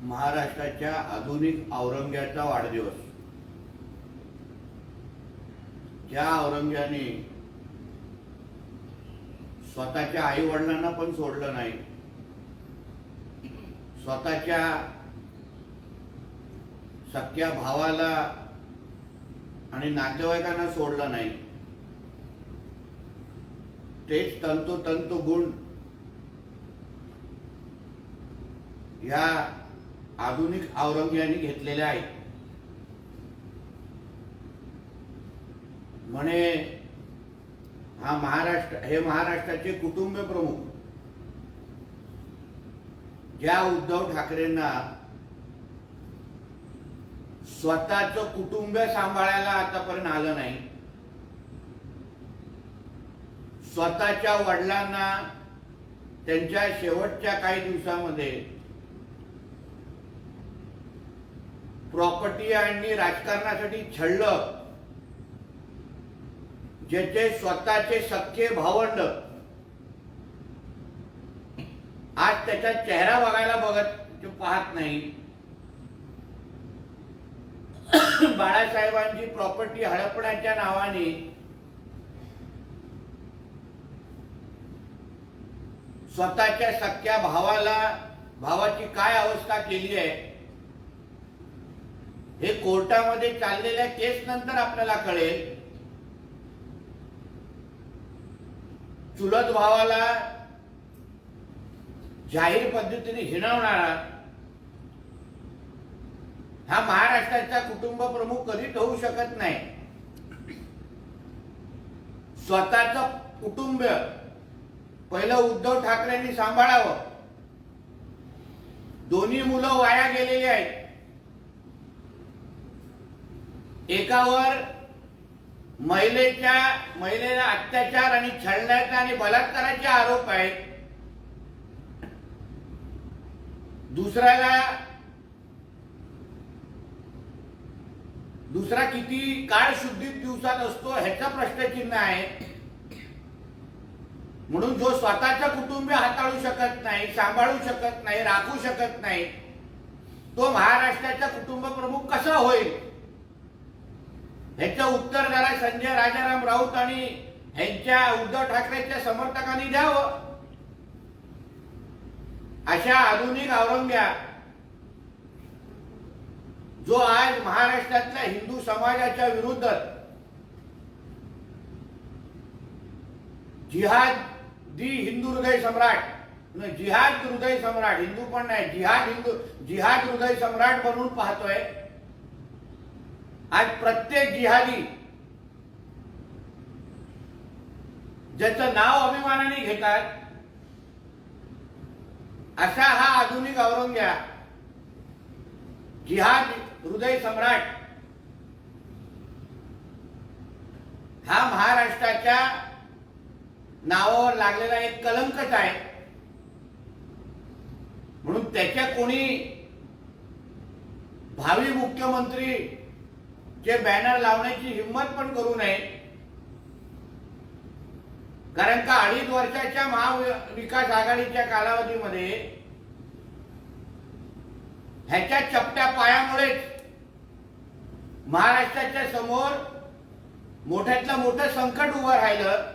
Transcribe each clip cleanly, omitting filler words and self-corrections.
महाराष्ट्राच्या आधुनिक औरंग्याचा वाढदिवस. ज्या औरंग्याने स्वतःच्या आई वडिलांना पण सोडलं नाही, स्वतःच्या सख्या भावाला आणि नातेवाईकांना सोडलं नाही, तेच तंतोतंत गुण या आधुनिक औरंग्याने घेतलेले आहेत. म्हणे हे महाराष्ट्राचे कुटुंब प्रमुख ज्या उद्धव ठाकरेंना स्वतःचं कुटुंब सांभाळायला आतापर्यंत आलं नाही, स्वतःच्या वडिलांना त्यांच्या शेवटच्या काही दिवसामध्ये प्रॉपर्टी आणि राजकारणासाठी छळलं, ज्याचे स्वतःचे सख्खे भावंड आज त्याचा चेहरा बघायला पाहत नाही. बाळासाहेबांची प्रॉपर्टी हडपण्याच्या नावाने स्वतःच्या सख्या भावाची काय अवस्था केली आहे हे कोर्टामध्ये चाललेल्या केस नंतर आपल्याला कळेल. चुलत भावाला जाहीर पद्धतीने हिणवणारा हा महाराष्ट्राचा कुटुंब प्रमुख कधीच होऊ शकत नाही. स्वतःचं कुटुंब पहिलं उद्धव ठाकरेंनी सांभाळावं. दोन्ही मुलं वाया गेलेली आहेत. एकावर महिलेला अत्याचार आणि छळण्याचा आणि बलात्काराचे आरोप आहेत, दुसरा किती काळ शुद्धीत दिवसात असतो ह्याचा प्रश्नचिन्ह आहे. म्हणून जो स्वतःचं कुटुंब हाताळू शकत नाही, सांभाळू शकत नाही, राखू शकत नाही, तो महाराष्ट्राचा कुटुंब प्रमुख कसा होईल ह्याचं उत्तर जरा संजय राजाराम राऊत आणि ह्यांच्या उद्धव ठाकरेच्या समर्थकांनी द्यावं. अशा आधुनिक औरंग्या जो आज महाराष्ट्रातल्या हिंदू समाजाच्या विरुद्ध जिहादी हिंदू हृदय सम्राट, जिहाद हृदय सम्राट, हिंदू पण नाही, जिहाद हृदय सम्राट बनवून पाहतोय. आज प्रत्येक जिहादी ज्याचं नाव अभिमानाने घेतात असा हा आधुनिक औरंग्या जिहाद हृदय सम्राट हा महाराष्ट्राच्या नावावर लागलेला एक कलंकच आहे. म्हणून त्याच्या कोणी भावी मुख्यमंत्री जे बॅनर लावण्याची हिंमत पण करू नये. कारण का 2.5 वर्षाच्या महाविकास आघाडीच्या कालावधीमध्ये ह्याच्या चपट्या पायामुळेच महाराष्ट्राच्या समोर मोठ्यातलं मोठं संकट उभं राहिलं.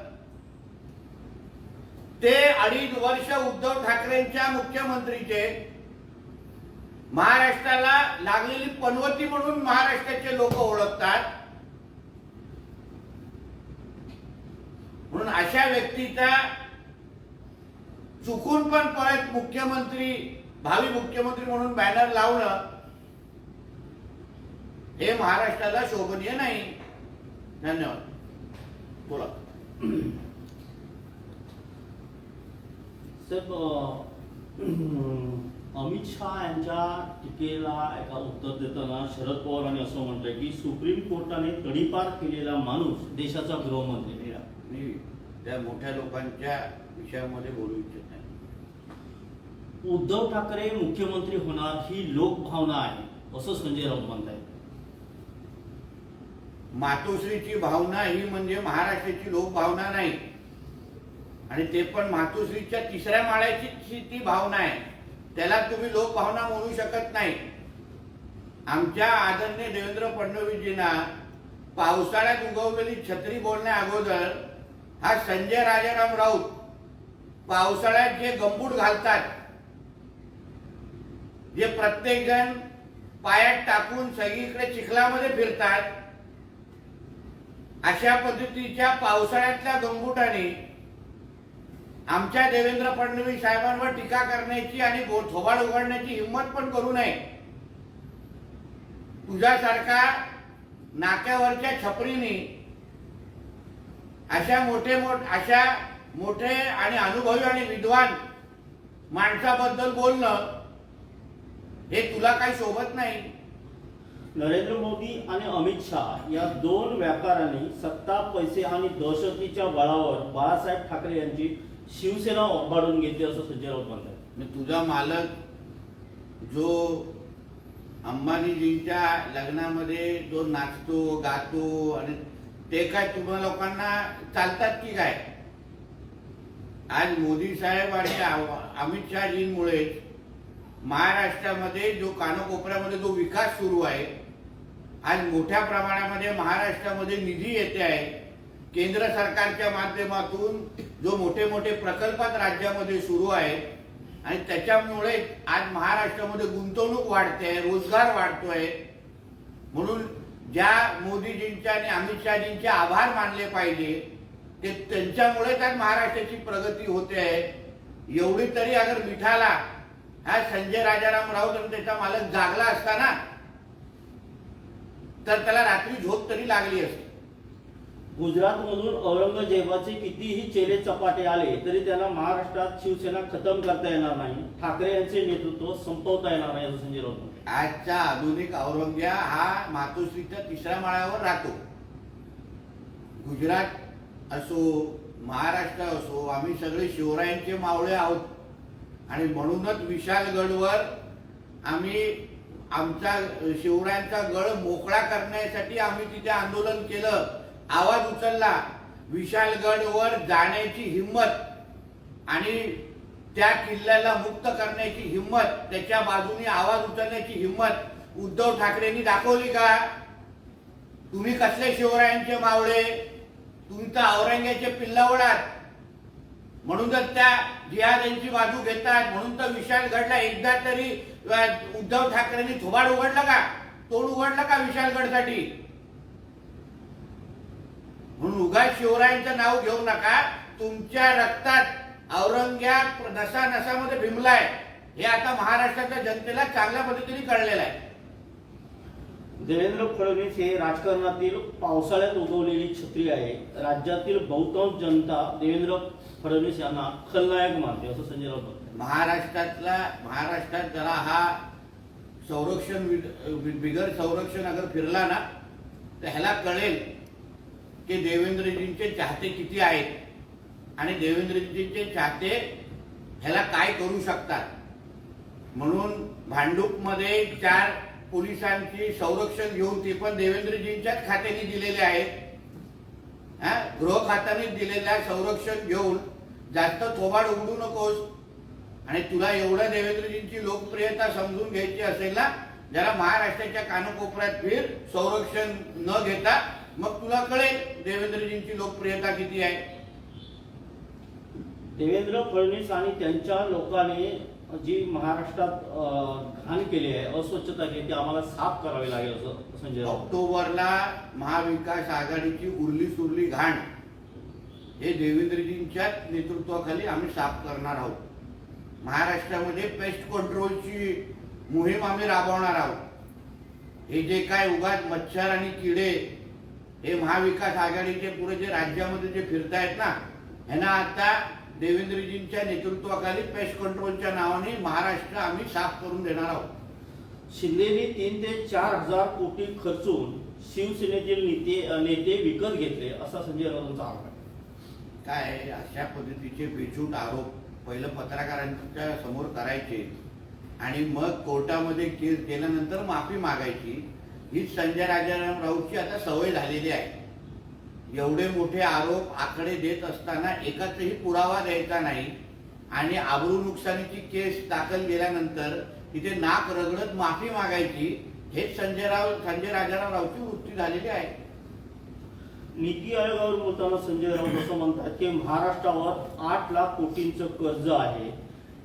ते 2.5 वर्ष उद्धव ठाकरेंच्या मुख्यमंत्रीचे महाराष्ट्राला लागलेली पनवती म्हणून महाराष्ट्राचे लोक ओळखतात. म्हणून अशा व्यक्तीचा चुकून पण परत भावी मुख्यमंत्री म्हणून बॅनर लावणं हे महाराष्ट्राला शोभनीय नाही. धन्यवाद. बोला. अमित शहा यांच्या टीकेला एका उत्तर देताना शरद पवारांनी असं म्हटलंय की सुप्रीम कोर्टाने तडीपार केलेला माणूस देशाचा गृहमंत्री. मी त्या मोठ्या लोकांच्या विषयामध्ये बोलू इच्छित नाही. उद्धव ठाकरे मुख्यमंत्री होणार ही लोकभावना आहे असं संजय राऊत म्हणतायत. मातोश्रीची भावना ही म्हणजे महाराष्ट्राची लोकभावना नाही, आणि ते पण मातोश्रीच्या 3ऱ्या माळ्याची ती भावना आहे. त्याला तुम्ही लोकभावना म्हणू शकत नाही. आमच्या आदरणीय देवेंद्र फडणवीसजींना पावसाळ्यात उगवलेली छत्री बोलण्या अगोदर हा संजय राजाराम राऊत पावसाळ्यात जे गंबूट घालतात, जे प्रत्येक जण पायात टाकून सगळीकडे चिखलामध्ये फिरतात, अशा पद्धतीच्या पावसाळ्यातल्या गंबुटाने आमच्या देवेंद्र फडणवीस साहेबांवर टीका करण्याची आणि थोबाड उघडण्याची हिंमत पण करू नये. तुझ्यासारखा नाक्यावरच्या छपरीने अशा मोठे आणि अनुभवी आणि विद्वान माणसाबद्दल बोलणं हे तुला काही शोभत नाही. नरेंद्र मोदी आणि अमित शहा या दोन व्यापाऱ्यांनी सत्ता, पैसे आणि दहशतीच्या बळावर बाळासाहेब ठाकरे यांची शिवसेना ओबाडून घेतली असं संजय राऊत म्हणतात. तुझा मालक जो अंबानीजींच्या लग्नामध्ये जो नाचतो गातो आणि ते काय तुम्हा लोकांना चालतात की काय? आज मोदी साहेब आणि अमित शहाजींमुळे महाराष्ट्रामध्ये जो कानाकोपऱ्यामध्ये जो विकास सुरू आहे, आज मोठ्या प्रमाणामध्ये महाराष्ट्रामध्ये निधी येते आहे. केंद्र सरकारच्या माध्यमातून जो मोठे प्रकल्पात राज्यामध्ये सुरू आहेत आणि त्याच्यामुळे आज महाराष्ट्रामध्ये गुंतवणूक वाढते, रोजगार वाढतोय. म्हणून ज्या मोदीजींचे आणि अमित शहाजींचे आभार मानले पाहिजे, ते त्यांच्यामुळेच आज महाराष्ट्राची प्रगती होते आहे. एवढी तरी अगर मिठाला हा संजय राजाराम राऊत आणि त्याचा मालक जागला असता ना, तर त्याला रात्री झोप तरी लागली असती. गुजरातमधून औरंगजेबाचे कितीही चेले चपाटे आले तरी त्यांना महाराष्ट्रात शिवसेना खतम करता येणार नाही, ठाकरे यांचे नेतृत्व संपवता येणार नाही असं संजय राऊत म्हणतात. आजचा आधुनिक औरंग्या हा मातोश्रीच्या 3ऱ्या माळ्यावर राहतो. गुजरात असो, महाराष्ट्र असो, आम्ही सगळे शिवरायांचे मावळे आहोत आणि म्हणूनच विशालगडवर आम्ही आमचा शिवरायांचा गड मोकळा करण्यासाठी आम्ही तिथे आंदोलन केलं, आवाज उचलला. विशालगडवर जाण्याची हिंमत आणि त्या किल्ल्याला मुक्त करण्याची हिंमत, त्याच्या बाजूने आवाज उचलण्याची हिंमत उद्धव ठाकरेंनी दाखवली का? तुम्ही कसले शिवरायांचे मावळे? तुम्ही तर औरंग्याचे पिल्लावळात. म्हणून तर त्या जिहाद्यांची बाजू घेतात. म्हणून तर विशालगडला एकदा तरी उद्धव ठाकरेंनी थोबाड उघडलं का? तोंड उघडलं का विशालगडसाठी? म्हणून उगाच शिवरायांचं नाव घेऊ नका. तुमच्या रक्तात औरंग्या नसा नसामध्ये भिमलाय हे आता महाराष्ट्राच्या जनतेला चांगल्या पद्धतीने कळलेलं आहे. देवेंद्र फडणवीस हे राजकारणातील पावसाळ्यात उगवलेली छत्री आहे. राज्यातील बहुतांश जनता देवेंद्र फडणवीस यांना खलनायक मानते असं संजय राऊत म्हणतात. महाराष्ट्रात जरा हा संरक्षण बिगर संरक्षण अगर फिरला ना, तर ह्याला कळेल की देवेंद्रजींचे चाहते किती आहेत आणि देवेंद्रजींचे चाहते ह्याला काय करू शकतात. म्हणून भांडूपमध्ये 4 पोलिसांची संरक्षण घेऊन ते पण देवेंद्रजींच्याच खात्याने दिलेले आहेत. गृह खात्याने दिलेल्या संरक्षण घेऊन जास्त थोबाड उघडू नकोस. आणि तुला एवढं देवेंद्रजींची लोकप्रियता समजून घ्यायची असेल ना, जरा महाराष्ट्राच्या कानाकोपऱ्यात फिर संरक्षण न घेता, मग तुला कळेल देवेंद्रजींची लोकप्रियता किती आहे. देवेंद्र फडणवीस आणि त्यांच्या लोकांनी जी महाराष्ट्रात घाण केली आहे, अस्वच्छता केली, ती आम्हाला साफ करावी लागेल असं संजय राऊत. ऑक्टोबरला महाविकास आघाडीची उरली सुरली घाण हे देवेंद्रजींच्याच नेतृत्वाखाली आम्ही साफ करणार आहोत. महाराष्ट्रामध्ये पेस्ट कंट्रोलची मोहीम आम्ही राबवणार आहोत. हे जे काय उगाच मच्छर आणि किडे हे महाविकास आघाडीचे पुढे जे राज्यामध्ये जे फिरतायत ना, ह्यांना आता देवेंद्रजींच्या नेतृत्वाखाली पेस्ट कंट्रोलच्या नावाने महाराष्ट्र आम्ही साफ करून देणार आहोत. शिंदेनी 3 ते 4 हजार कोटी खर्चून शिवसेनेतील नेते विकत घेतले असा संजय राऊतांचा आरोप आहे. काय अशा पद्धतीचे बेछूट आरोप पहिलं पत्रकारांच्या समोर करायचे आणि मग कोर्टामध्ये केस केल्यानंतर माफी मागायची, ही संजय राजाराम राऊतची आता सवय झालेली आहे. एवढे मोठे आरोप आकडे देत असताना एकाचही पुरावा द्यायचा नाही आणि आबरू नुकसानीची केस दाखल केल्यानंतर तिथे नाक रगडत माफी मागायची, हेच संजय राजाराम रावची वृत्ती झालेली आहे. नीती आयोगावर बोलताना संजय राऊत असं म्हणतात की महाराष्ट्रावर 8 लाख कोटींचं कर्ज आहे.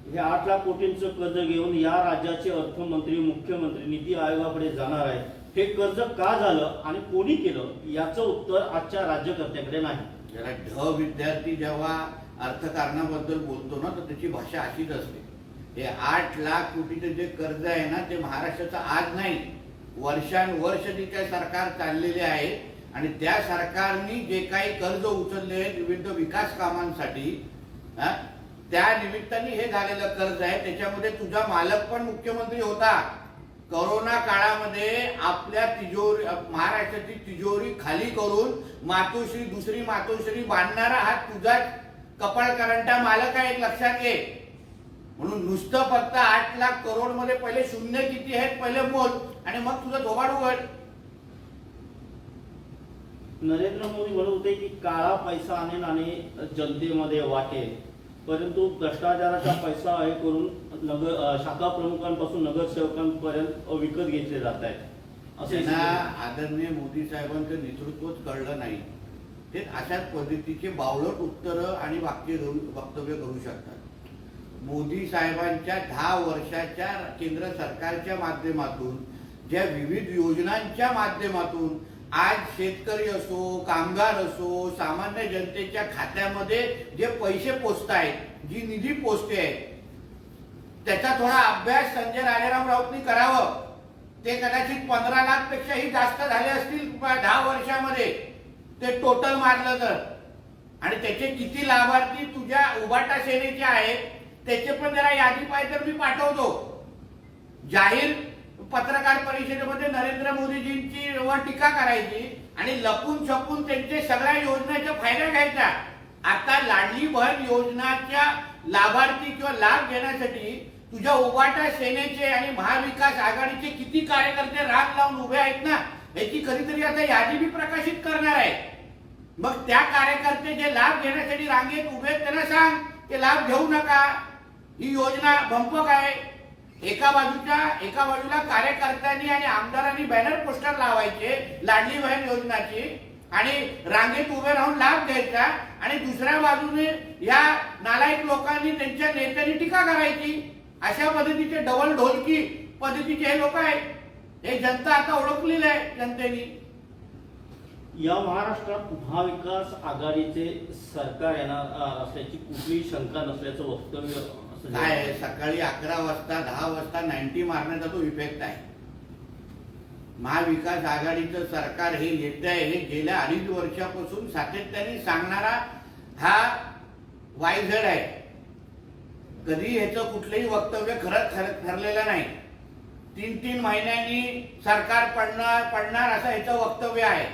हे 8 लाख कोटींचं कर्ज घेऊन या राज्याचे अर्थमंत्री, मुख्यमंत्री नीती आयोगाकडे जाणार आहे. हे कर्ज का झालं आणि कोणी केलं याचं उत्तर आजच्या राज्यकर्त्याकडे नाही. जरा ढ विद्यार्थी जेव्हा अर्थकारणाबद्दल बोलतो ना, तर त्याची भाषा अशीच असते. हे 8 लाख कोटीचं जे कर्ज आहे ना, ते महाराष्ट्राचं आज नाही, वर्षानुवर्ष जे काही सरकार चाललेले आहे आणि त्या सरकारने जे काही कर्ज उचलले विविध विकास कामांसाठी, त्या निमित्ताने हे झालेलं कर्ज आहे. त्याच्यामध्ये तुझा मालक पण मुख्यमंत्री होता. कोरोना काळामध्ये आपल्या महाराष्ट्राची तिजोरी खाली करून मातोश्री, दुसरी मातोश्री बांधणारा हा तुझाच कपाळकरंटा मालक आहे, एक लक्षात घे. म्हणून नुसतं फक्त 8 लाख करोड मध्ये पहिले शून्य किती आहेत पहिले मोज आणि मग तुझं थोबाड उघड. नरेंद्र मोदी म्हणत होते की काळा पैसा आणेन आणि जनतेमध्ये वाटेल, परंतु भ्रष्टाचाराचा पैसा हे करून शाखा प्रमुखांपासून नगरसेवकांपर्यंत विकत घेतले जात आहेत असे आदरणीय मोदी साहेबांचं नेतृत्वच कळलं नाही. ते अशाच पद्धतीचे बावळट उत्तरं आणि वक्तव्य करू शकतात. मोदी साहेबांच्या 10 वर्षाच्या केंद्र सरकारच्या माध्यमातून ज्या विविध योजनांच्या माध्यमातून आज शेतकरी असो, कामगार असो, सामान्य जनतेच्या खात्यामध्ये जे पैसे पोचतायत, जी निधी पोचते आहे, त्याचा थोडा अभ्यास संजय राजाराम राऊतनी करावं. ते कदाचित 15 लाख पेक्षाही जास्त झाले असतील 10 वर्षामध्ये ते टोटल मारलं तर. आणि त्याचे किती लाभार्थी तुझ्या उभाटा सेनेचे आहेत त्याचे पण जरा यादी पाहिजे तर मी पाठवतो. जाहीर पत्रकार परिषदेमध्ये नरेंद्र मोदीजींची वर टीका करायची आणि लपून छपून त्यांचे सगळ्या योजनेचा फायदा घ्यायचा. आता लाडली बहीण योजनाच्या लाभार्थी किंवा लाभ घेण्यासाठी तुझ्या उभाटा सेनेचे आणि महाविकास आघाडीचे किती कार्यकर्ते राग लावून उभे आहेत ना, याची कधीतरी आता यादी मी प्रकाशित करणार आहे. मग त्या कार्यकर्ते जे लाभ घेण्यासाठी रांगेत उभे त्यांना सांग ते लाभ घेऊ नका, ही योजना भंपक आहे. एका बाजूला कार्यकर्त्यांनी आणि आमदारांनी बॅनर पोस्टर लावायचे लाडली बहीण योजनाची आणि रांगेत उभे राहून लाभ घ्यायचा आणि दुसऱ्या बाजूने या नालायक लोकांनी त्यांच्या नेत्यांनी टीका करायची. अशा पद्धतीचे डबल ढोलकी पद्धतीचे हे लोक आहेत. हे जनता आता ओळखलेलं आहे जनतेने. या महाराष्ट्रात महाविकास आघाडीचे सरकार येणार असल्याची कुठलीही शंका नसल्याचं वक्तव्य काय. सकाळी 11 वाजता 10 वाजता 90 मारण्याचा तो इफेक्ट आहे. महाविकास आघाडीचं सरकार हे येत आहे हे गेल्या 2.5 वर्षापासून सातत्याने सांगणारा हा वायझड आहे. कधी ह्याचं कुठलंही वक्तव्य खरंच ठरलेलं नाही. 3-3 महिन्यांनी सरकार पडणार असं ह्याचं वक्तव्य आहे.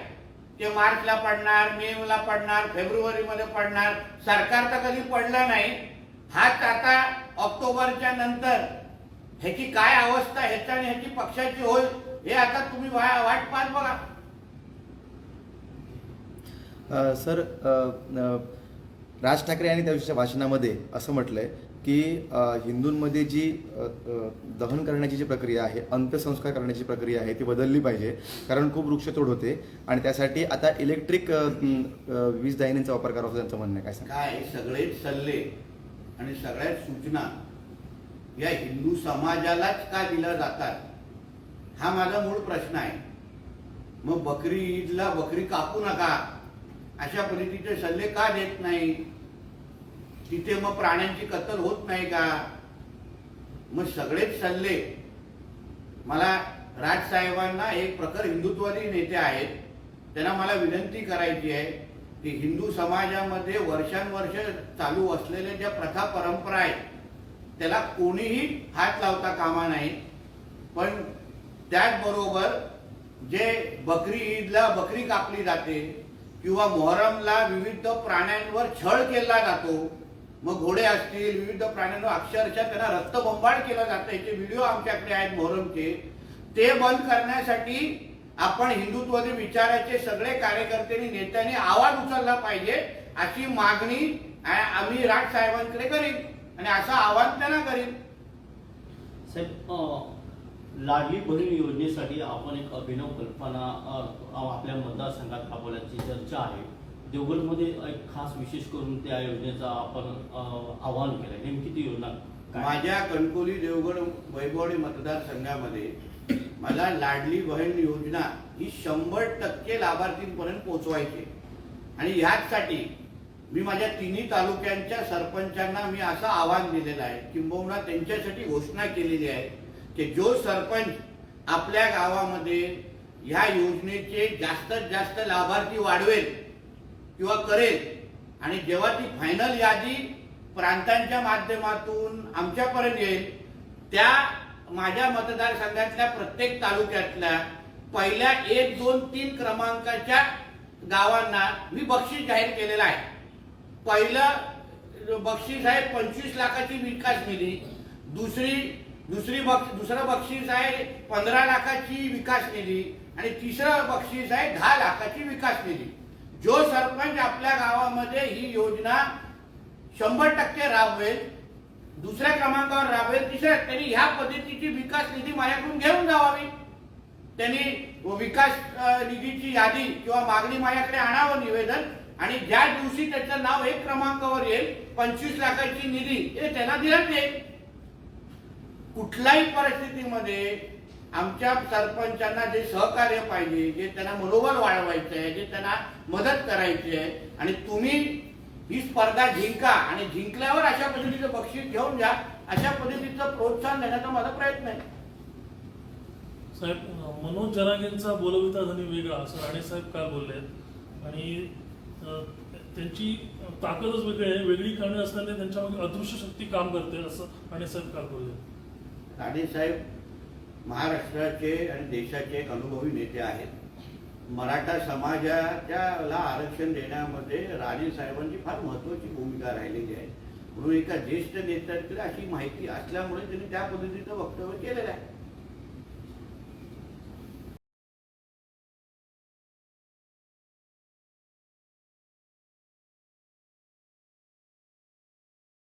ते मार्चला पडणार, मेला पडणार, फेब्रुवारीमध्ये पडणार. सरकार तर कधी पडलं नाही. हाच आता ऑक्टोबरच्या नंतर ह्याची काय अवस्था ह्याची पक्षाची होईल हे आता तुम्ही वाट पाहत बघा. सर, राज ठाकरे यांनी त्या दिवशीच्या भाषणामध्ये असं म्हटलंय की हिंदूंमध्ये जी दहन करण्याची जी प्रक्रिया आहे, अंत्यसंस्कार करण्याची प्रक्रिया आहे ती बदलली पाहिजे, कारण खूप वृक्षतोड होते आणि त्यासाठी आता इलेक्ट्रिक वीज दाहिनीचा वापर करावा असं त्यांचं म्हणणं आहे. काय सगळेच सल्ले आणि सगळ्याच सूचना या हिंदू समाजालाच का दिल्या जातात हा माझा मूळ प्रश्न आहे. मग बकरी ईदला बकरी कापू नका अशा पद्धतीचे सल्ले का देत नाही? तिथे मग प्राण्यांची कत्तल होत नाही का? मग सगळेच सल्ले मला राजसाहेबांना एक प्रखर हिंदुत्ववादी नेते आहेत, त्यांना मला विनंती करायची आहे की हिंदू समाजामध्ये वर्षानुवर्ष चालू असलेल्या ज्या प्रथा परंपरा आहेत त्याला कोणीही हात लावता कामा नाही. पण त्याचबरोबर जे बकरी ईदला बकरी कापली जाते किंवा मोहरमला विविध प्राण्यांवर छळ केला जातो, मग घोडे असतील विविध प्राण्यांवर अक्षरशः त्यांना रक्तबंबाळ केलं जातं, याचे व्हिडिओ आमच्याकडे आहेत मोहरमचे, ते बंद करण्यासाठी आपण हिंदुत्ववादी विचाराचे सगळे कार्यकर्त्यांनी नेत्यांनी आवाज उचलला पाहिजे अशी मागणी आम्ही राज साहेबांकडे करीन. आणि असं आवाहन त्यांना करीन. साहेब, लाडली बहीण योजनेसाठी आपण एक अभिनव कल्पना आपल्या मतदारसंघात राबवण्याची चर्चा आहे. देवगडमध्ये एक खास विशेष करून त्या योजनेचा आपण आवाहन केलंय. नेमकी ती योजना काय? माझ्या कणकोली देवगड वैभववाडी मतदारसंघामध्ये मला लाडली बहीण योजना ही 100% लाभार्थींपर्यंत पोहोचवायची आणि ह्याचसाठी मी माझ्या तिन्ही तालुक्यांच्या सरपंचांना मी असं आवाहन दिलेलं आहे, किंबहुना त्यांच्यासाठी घोषणा केलेली आहे की जो सरपंच आपल्या गावामध्ये ह्या योजनेचे जास्तीत जास्त लाभार्थी वाढवेल किंवा करेल आणि जेव्हा ती फायनल यादी प्रांतांच्या माध्यमातून आमच्यापर्यंत येईल, त्या माझ्या मतदारसंघातल्या प्रत्येक तालुक्यातल्या पहिल्या 1, 2, 3 क्रमांकाच्या गावांना मी बक्षीस जाहीर केलेलं आहे. पहिलं बक्षीस आहे 25 लाखाची विकास निधी, दुसरं बक्षीस आहे 15 लाखाची विकास निधी आणि तिसरं बक्षीस आहे 10 लाखाची विकास निधी. जो सरपंच आपल्या गावामध्ये ही योजना 100% राबवेल, दुसऱ्या क्रमांकावर राबवेल, त्यांनी ह्या पद्धतीची विकास निधी माझ्याकडून घेऊन जावावी. त्यांनी विकास निधीची यादी किंवा मागणी माझ्याकडे आणावं निवेदन आणि ज्या दिवशी त्याचं नाव 1 क्रमांकावर येईल 25 लाखाची निधी हे त्यांना दिलं जाईल. कुठल्याही परिस्थितीमध्ये आमच्या सरपंचांना जे सहकार्य पाहिजे, जे त्यांना मनोबल वाढवायचं आहे, जे त्यांना मदत करायची आहे आणि तुम्ही ही स्पर्धा जिंका आणि जिंकल्यावर अशा पद्धतीचं बक्षीस घेऊन जा, अशा पद्धतीचं प्रोत्साहन देण्याचा माझा प्रयत्न आहे. साहेब, मनोज जरांगेंचा बोलविता धनी वेगळा असं राणे साहेब काल बोलले आणि त्यांची ताकदच वेगळी आहे, वेगळी कारणे असताना त्यांच्यामध्ये अदृश्य शक्ती काम करते असं राणे साहेब काल बोलले. राणे साहेब महाराष्ट्राचे आणि देशाचे एक अनुभवी नेते आहेत. मराठा समाजाला आरक्षण देण्यामध्ये राणे साहेबांची फार महत्वाची भूमिका राहिलेली आहे. म्हणून एका ज्येष्ठ नेत्याकडे अशी माहिती असल्यामुळे त्यांनी त्या पद्धतीचं वक्तव्य केलेलं आहे.